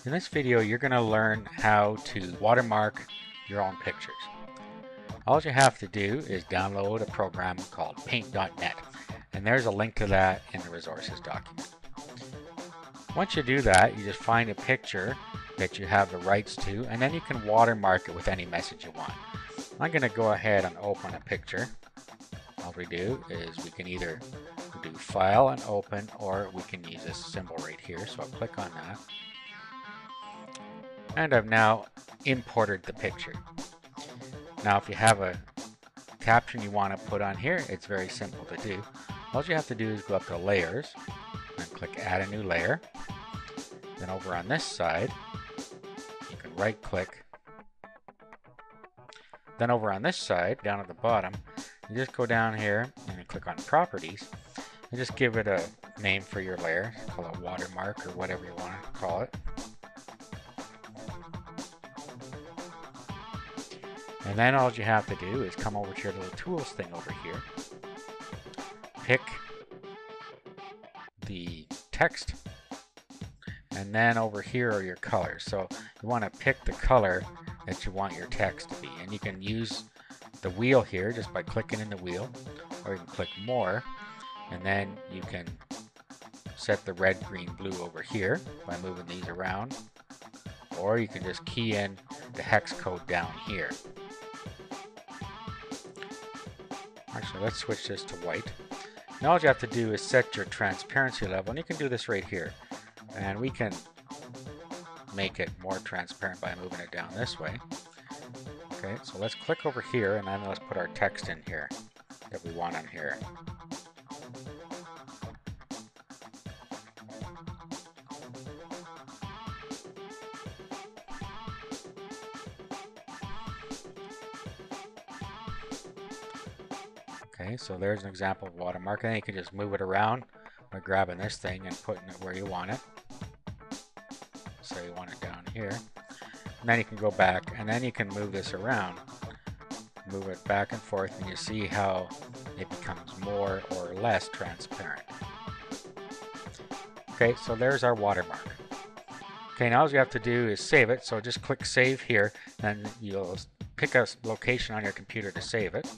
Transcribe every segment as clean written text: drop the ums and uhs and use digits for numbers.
In this video, you're going to learn how to watermark your own pictures. All you have to do is download a program called paint.net, and there's a link to that in the resources document. Once you do that, you just find a picture that you have the rights to, and then you can watermark it with any message you want. I'm going to go ahead and open a picture. All we do is we can either do File and Open, or we can use this symbol right here. So I'll click on that. And I've now imported the picture. Now if you have a caption you want to put on here, it's very simple to do. All you have to do is go up to Layers and click Add a New Layer. Then over on this side, you can right click. Then over on this side, down at the bottom, you just go down here and you click on Properties and just give it a name for your layer. Call it Watermark or whatever you want to call it. And then all you have to do is come over to your little tools thing over here. Pick the text. And then over here are your colors. So you want to pick the color that you want your text to be. And you can use the wheel here just by clicking in the wheel. Or you can click More. And then you can set the red, green, blue over here by moving these around. Or you can just key in the hex code down here. Actually, let's switch this to white. Now all you have to do is set your transparency level, and you can do this right here. And we can make it more transparent by moving it down this way. Okay, so let's click over here, and then let's put our text in here that we want on here. Okay, so there's an example of watermark, and then you can just move it around by grabbing this thing and putting it where you want it. So you want it down here. And then you can go back, and then you can move this around. Move it back and forth, and you see how it becomes more or less transparent. Okay, so there's our watermark. Okay, now all you have to do is save it, so just click Save here, and you'll pick a location on your computer to save it.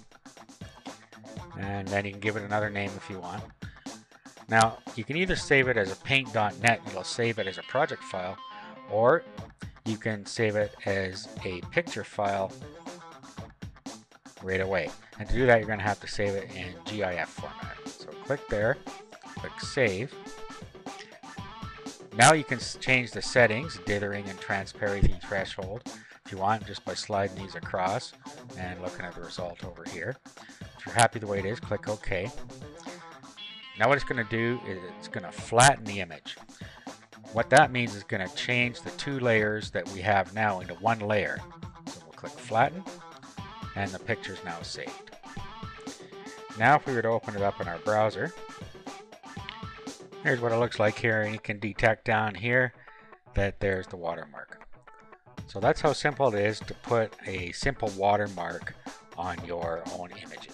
And then you can give it another name if you want. Now, you can either save it as a paint.net, it'll save it as a project file, or you can save it as a picture file right away. And to do that, you're going to have to save it in GIF format. So click there, click Save. Now you can change the settings, dithering and transparency threshold, if you want, just by sliding these across and looking at the result over here. If you're happy the way it is, click OK. Now what it's going to do is it's going to flatten the image. What that means is it's going to change the two layers that we have now into one layer. So we'll click Flatten, and the picture is now saved. Now if we were to open it up in our browser, here's what it looks like here, and you can detect down here that there's the watermark. So that's how simple it is to put a simple watermark on your own images.